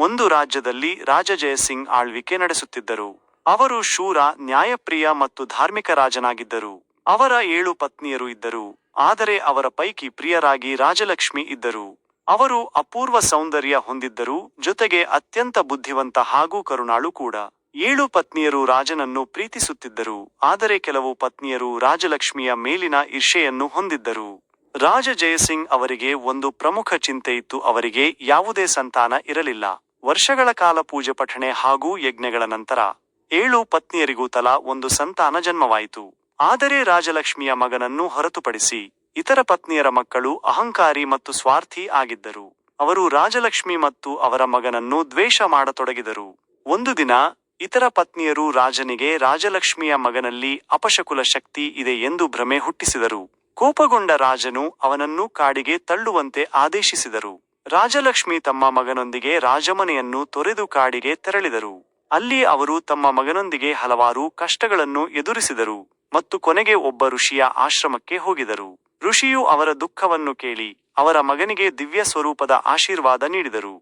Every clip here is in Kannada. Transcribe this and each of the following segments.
ಒಂದು ರಾಜ್ಯದಲ್ಲಿ ರಾಜ ಜಯಸಿಂಗ್ ಆಳ್ವಿಕೆ ನಡೆಸುತ್ತಿದ್ದರು. ಅವರು ಶೂರ, ನ್ಯಾಯಪ್ರಿಯ ಮತ್ತು ಧಾರ್ಮಿಕ ರಾಜನಾಗಿದ್ದರು. ಅವರ 7 ಪತ್ನಿಯರು ಇದ್ದರು, ಆದರೆ ಅವರ ಪೈಕಿ ಪ್ರಿಯರಾಗಿ ರಾಜಲಕ್ಷ್ಮಿ ಇದ್ದರು. ಅವರು ಅಪೂರ್ವ ಸೌಂದರ್ಯ ಹೊಂದಿದ್ದರು, ಜೊತೆಗೆ ಅತ್ಯಂತ ಬುದ್ಧಿವಂತ ಹಾಗೂ ಕರುಣಾಳು ಕೂಡ. 7 ಪತ್ನಿಯರು ರಾಜನನ್ನು ಪ್ರೀತಿಸುತ್ತಿದ್ದರು, ಆದರೆ ಕೆಲವು ಪತ್ನಿಯರು ರಾಜಲಕ್ಷ್ಮಿಯ ಮೇಲಿನ ಈರ್ಷೆಯನ್ನು ಹೊಂದಿದ್ದರು. ರಾಜ ಜಯಸಿಂಗ್ ಅವರಿಗೆ ಒಂದು ಪ್ರಮುಖ ಚಿಂತೆಯಿತ್ತು. ಅವರಿಗೆ ಯಾವುದೇ ಸಂತಾನ ಇರಲಿಲ್ಲ. ವರ್ಷಗಳ ಕಾಲ ಪೂಜೆ ಪಠಣೆ ಹಾಗೂ ಯಜ್ಞಗಳ ನಂತರ 7 ಪತ್ನಿಯರಿಗೂ ತಲಾ ಒಂದು ಸಂತಾನ ಜನ್ಮವಾಯಿತು. ಆದರೆ ರಾಜಲಕ್ಷ್ಮಿಯ ಮಗನನ್ನು ಹೊರತುಪಡಿಸಿ ಇತರ ಪತ್ನಿಯರ ಮಕ್ಕಳು ಅಹಂಕಾರಿ ಮತ್ತು ಸ್ವಾರ್ಥಿ ಆಗಿದ್ದರು. ಅವರು ರಾಜಲಕ್ಷ್ಮಿ ಮತ್ತು ಅವರ ಮಗನನ್ನು ದ್ವೇಷ ಮಾಡತೊಡಗಿದರು. ಒಂದು ದಿನ ಇತರ ಪತ್ನಿಯರು ರಾಜನಿಗೆ ರಾಜಲಕ್ಷ್ಮಿಯ ಮಗನಲ್ಲಿ ಅಪಶಕುಲ ಶಕ್ತಿ ಇದೆ ಎಂದು ಭ್ರಮೆ ಹುಟ್ಟಿಸಿದರು. ಕೋಪಗೊಂಡ ರಾಜನು ಅವನನ್ನು ಕಾಡಿಗೆ ತಳ್ಳುವಂತೆ ಆದೇಶಿಸಿದರು. ರಾಜಲಕ್ಷ್ಮಿ ತಮ್ಮ ಮಗನೊಂದಿಗೆ ರಾಜಮನೆಯನ್ನು ತೊರೆದು ಕಾಡಿಗೆ ತೆರಳಿದರು. ಅಲ್ಲಿ ಅವರು ತಮ್ಮ ಮಗನೊಂದಿಗೆ ಹಲವಾರು ಕಷ್ಟಗಳನ್ನು ಎದುರಿಸಿದರು ಮತ್ತು ಕೊನೆಗೆ ಒಬ್ಬ ಋಷಿಯ ಆಶ್ರಮಕ್ಕೆ ಹೋಗಿದರು. ಋಷಿಯು ಅವರ ದುಃಖವನ್ನು ಕೇಳಿ ಅವರ ಮಗನಿಗೆ ದಿವ್ಯ ಸ್ವರೂಪದ ಆಶೀರ್ವಾದ ನೀಡಿದರು.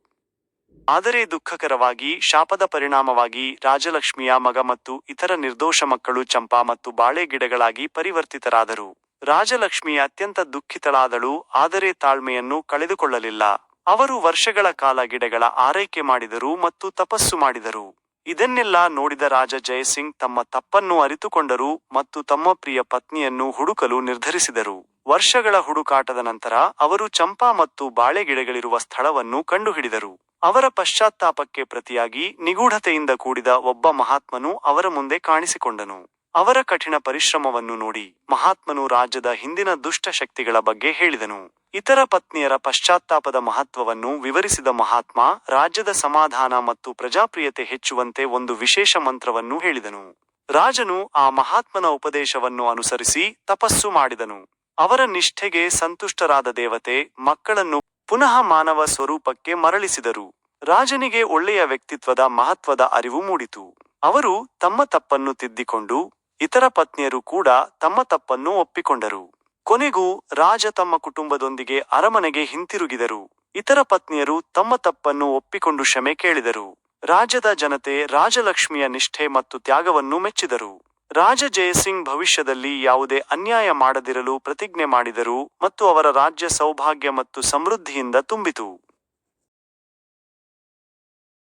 ಆದರೆ ದುಃಖಕರವಾಗಿ, ಶಾಪದ ಪರಿಣಾಮವಾಗಿ ರಾಜಲಕ್ಷ್ಮಿಯ ಮಗ ಮತ್ತು ಇತರ ನಿರ್ದೋಷ ಮಕ್ಕಳು ಚಂಪಾ ಮತ್ತು ಬಾಳೆ ಗಿಡಗಳಾಗಿ ಪರಿವರ್ತಿತರಾದರು. ರಾಜಲಕ್ಷ್ಮಿ ಅತ್ಯಂತ ದುಃಖಿತಳಾದಳು, ಆದರೆ ತಾಳ್ಮೆಯನ್ನು ಕಳೆದುಕೊಳ್ಳಲಿಲ್ಲ. ಅವರು ವರ್ಷಗಳ ಕಾಲ ಗಿಡಗಳ ಆರೈಕೆ ಮಾಡಿದರು ಮತ್ತು ತಪಸ್ಸು ಮಾಡಿದರು. ಇದನ್ನೆಲ್ಲ ನೋಡಿದ ರಾಜ ಜಯಸಿಂಗ್ ತಮ್ಮ ತಪ್ಪನ್ನು ಅರಿತುಕೊಂಡರು ಮತ್ತು ತಮ್ಮ ಪ್ರಿಯ ಪತ್ನಿಯನ್ನು ಹುಡುಕಲು ನಿರ್ಧರಿಸಿದರು. ವರ್ಷಗಳ ಹುಡುಕಾಟದ ನಂತರ ಅವರು ಚಂಪಾ ಮತ್ತು ಬಾಳೆ ಗಿಡಗಳಿರುವ ಸ್ಥಳವನ್ನು ಕಂಡುಹಿಡಿದರು. ಅವರ ಪಶ್ಚಾತ್ತಾಪಕ್ಕೆ ಪ್ರತಿಯಾಗಿ ನಿಗೂಢತೆಯಿಂದ ಕೂಡಿದ ಒಬ್ಬ ಮಹಾತ್ಮನು ಅವರ ಮುಂದೆ ಕಾಣಿಸಿಕೊಂಡನು. ಅವರ ಕಠಿಣ ಪರಿಶ್ರಮವನ್ನು ನೋಡಿ ಮಹಾತ್ಮನು ರಾಜ್ಯದ ಹಿಂದಿನ ದುಷ್ಟ ಶಕ್ತಿಗಳ ಬಗ್ಗೆ ಹೇಳಿದನು. ಇತರ ಪತ್ನಿಯರ ಪಶ್ಚಾತ್ತಾಪದ ಮಹತ್ವವನ್ನು ವಿವರಿಸಿದ ಮಹಾತ್ಮ ರಾಜ್ಯದ ಸಮಾಧಾನ ಮತ್ತು ಪ್ರಜಾಪ್ರಿಯತೆ ಹೆಚ್ಚುವಂತೆ ಒಂದು ವಿಶೇಷ ಮಂತ್ರವನ್ನು ಹೇಳಿದನು. ರಾಜನು ಆ ಮಹಾತ್ಮನ ಉಪದೇಶವನ್ನು ಅನುಸರಿಸಿ ತಪಸ್ಸು ಮಾಡಿದನು. ಅವರ ನಿಷ್ಠೆಗೆ ಸಂತುಷ್ಟರಾದ ದೇವತೆ ಮಕ್ಕಳನ್ನು ಪುನಃ ಮಾನವ ಸ್ವರೂಪಕ್ಕೆ ಮರಳಿಸಿದರು. ರಾಜನಿಗೆ ಒಳ್ಳೆಯ ವ್ಯಕ್ತಿತ್ವದ ಮಹತ್ವದ ಅರಿವು ಮೂಡಿತು. ಅವರು ತಮ್ಮ ತಪ್ಪನ್ನು ತಿದ್ದಿಕೊಂಡು, ಇತರ ಪತ್ನಿಯರು ಕೂಡ ತಮ್ಮ ತಪ್ಪನ್ನು ಒಪ್ಪಿಕೊಂಡರು. ಕೊನೆಗೂ ರಾಜ ತಮ್ಮ ಕುಟುಂಬದೊಂದಿಗೆ ಅರಮನೆಗೆ ಹಿಂತಿರುಗಿದರು. ಇತರ ಪತ್ನಿಯರು ತಮ್ಮ ತಪ್ಪನ್ನು ಒಪ್ಪಿಕೊಂಡು ಕ್ಷಮೆ ಕೇಳಿದರು. ರಾಜ್ಯದ ಜನತೆ ರಾಜಲಕ್ಷ್ಮಿಯ ನಿಷ್ಠೆ ಮತ್ತು ತ್ಯಾಗವನ್ನು ಮೆಚ್ಚಿದರು. ರಾಜ ಜಯಸಿಂಗ್ ಭವಿಷ್ಯದಲ್ಲಿ ಯಾವುದೇ ಅನ್ಯಾಯ ಮಾಡದಿರಲು ಪ್ರತಿಜ್ಞೆ ಮಾಡಿದರು ಮತ್ತು ಅವರ ರಾಜ್ಯ ಸೌಭಾಗ್ಯ ಮತ್ತು ಸಮೃದ್ಧಿಯಿಂದ ತುಂಬಿತು.